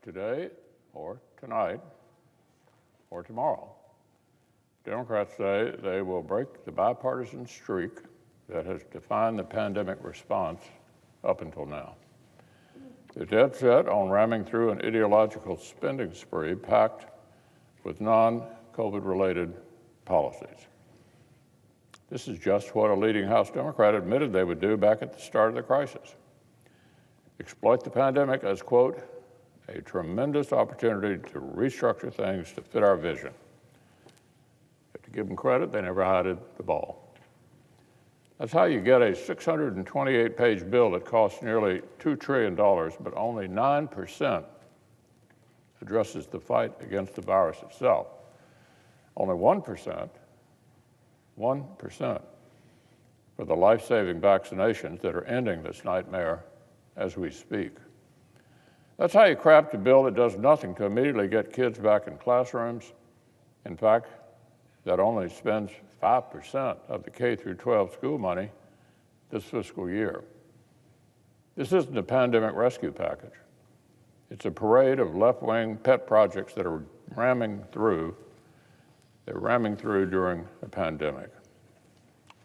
Today or tonight or tomorrow, Democrats say they will break the bipartisan streak that has defined the pandemic response up until now. They're dead set on ramming through an ideological spending spree packed with non-COVID-related policies. This is just what a leading House Democrat admitted they would do back at the start of the crisis. Exploit the pandemic as, quote, a tremendous opportunity to restructure things to fit our vision. But to give them credit, they never hided the ball. That's how you get a 628-page bill that costs nearly $2 trillion, but only 9% addresses the fight against the virus itself. Only 1% for the life-saving vaccinations that are ending this nightmare as we speak. That's how you craft a bill that does nothing to immediately get kids back in classrooms. In fact, that only spends 5% of the K through 12 school money this fiscal year. This isn't a pandemic rescue package. It's a parade of left-wing pet projects that are ramming through. They're ramming through during a pandemic.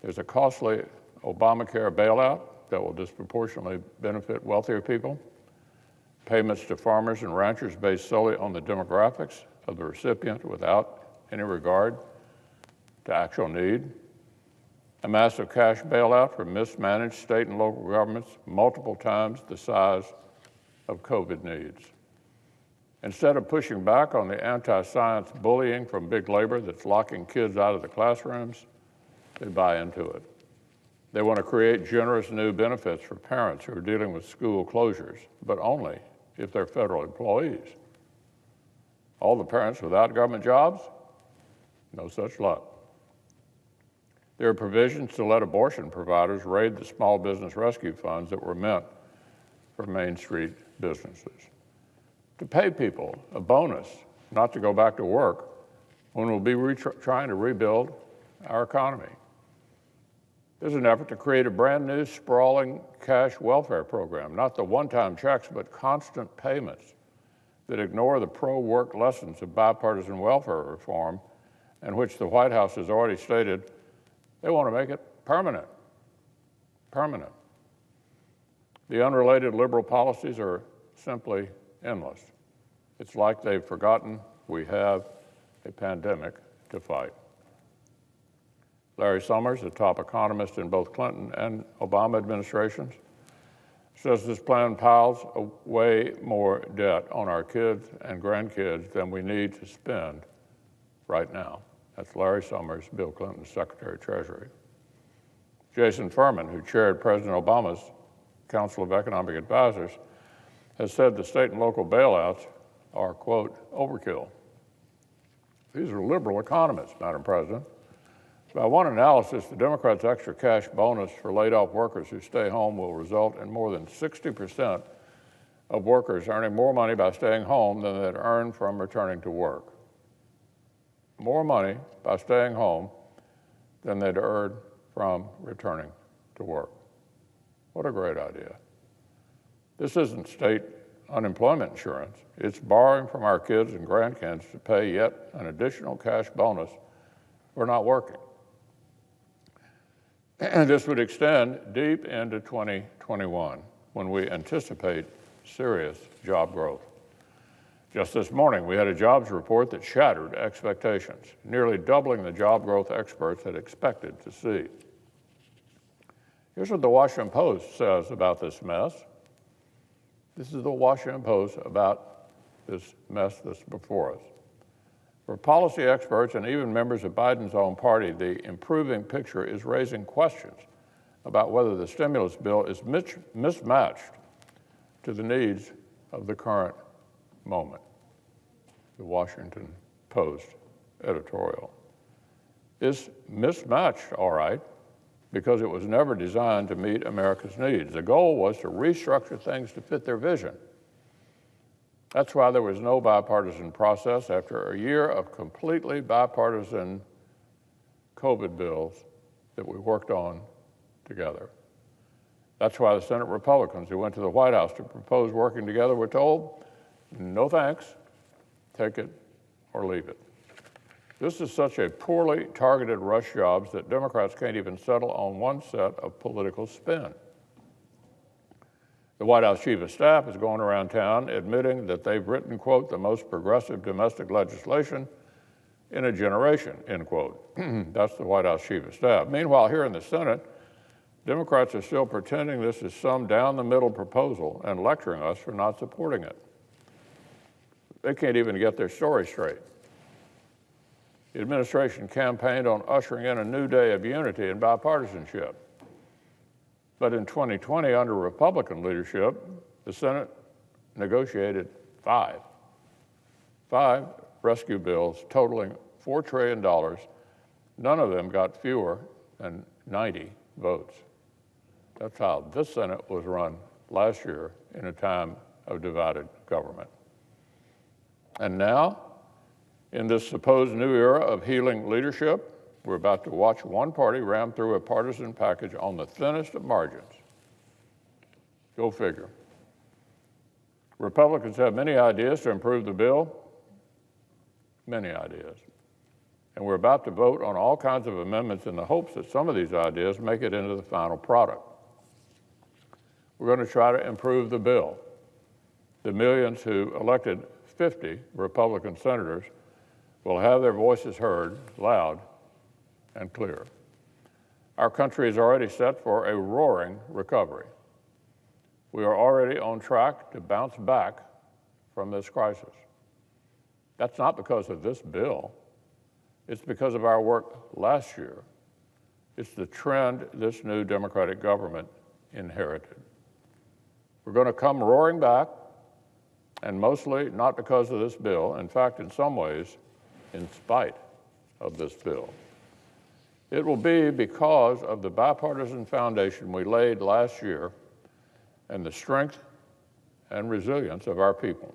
There's a costly Obamacare bailout that will disproportionately benefit wealthier people. Payments to farmers and ranchers based solely on the demographics of the recipient without any regard to actual need. A massive cash bailout for mismanaged state and local governments multiple times the size of COVID needs. Instead of pushing back on the anti-science bullying from big labor that's locking kids out of the classrooms, they buy into it. They want to create generous new benefits for parents who are dealing with school closures, but only if they're federal employees. All the parents without government jobs, no such luck. There are provisions to let abortion providers raid the small business rescue funds that were meant for Main Street businesses. To pay people a bonus not to go back to work when we'll be trying to rebuild our economy. There's an effort to create a brand new sprawling cash welfare program, not the one-time checks, but constant payments that ignore the pro-work lessons of bipartisan welfare reform, in which the White House has already stated they want to make it permanent. Permanent. The unrelated liberal policies are simply endless. It's like they've forgotten we have a pandemic to fight. Larry Summers, a top economist in both Clinton and Obama administrations, says this plan piles way more debt on our kids and grandkids than we need to spend right now. That's Larry Summers, Bill Clinton's Secretary of Treasury. Jason Furman, who chaired President Obama's Council of Economic Advisors, has said the state and local bailouts are, quote, overkill. These are liberal economists, Madam President. By one analysis, the Democrats' extra cash bonus for laid-off workers who stay home will result in more than 60% of workers earning more money by staying home than they'd earn from returning to work. More money by staying home than they'd earn from returning to work. What a great idea. This isn't state unemployment insurance. It's borrowing from our kids and grandkids to pay yet an additional cash bonus for not working. And this would extend deep into 2021, when we anticipate serious job growth. Just this morning, we had a jobs report that shattered expectations, nearly doubling the job growth experts had expected to see. Here's what the Washington Post says about this mess. This is the Washington Post about this mess that's before us. For policy experts and even members of Biden's own party, the improving picture is raising questions about whether the stimulus bill is mismatched to the needs of the current moment. The Washington Post editorial. It's mismatched, all right, because it was never designed to meet America's needs. The goal was to restructure things to fit their vision. That's why there was no bipartisan process after a year of completely bipartisan COVID bills that we worked on together. That's why the Senate Republicans who went to the White House to propose working together were told No thanks, take it or leave it. This is such a poorly targeted rush jobs that Democrats can't even settle on one set of political spin. The White House Chief of Staff is going around town admitting that they've written, quote, the most progressive domestic legislation in a generation, end quote. That's the White House Chief of Staff. Meanwhile, here in the Senate, Democrats are still pretending this is some down-the-middle proposal and lecturing us for not supporting it. They can't even get their story straight. The administration campaigned on ushering in a new day of unity and bipartisanship. But in 2020, under Republican leadership, the Senate negotiated five rescue bills totaling $4 trillion. None of them got fewer than 90 votes. That's how this Senate was run last year in a time of divided government. And now, in this supposed new era of healing leadership, we're about to watch one party ram through a partisan package on the thinnest of margins. Go figure. Republicans have many ideas to improve the bill, many ideas. And we're about to vote on all kinds of amendments in the hopes that some of these ideas make it into the final product. We're going to try to improve the bill. The millions who elected 50 Republican senators will have their voices heard loud and clear. Our country is already set for a roaring recovery. We are already on track to bounce back from this crisis. That's not because of this bill. It's because of our work last year. It's the trend this new Democratic government inherited. We're going to come roaring back, and mostly not because of this bill. In fact, in some ways, in spite of this bill. It will be because of the bipartisan foundation we laid last year and the strength and resilience of our people.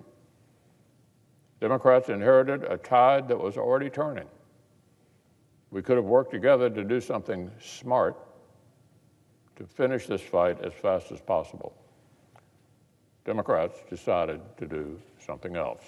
Democrats inherited a tide that was already turning. We could have worked together to do something smart to finish this fight as fast as possible. Democrats decided to do something else.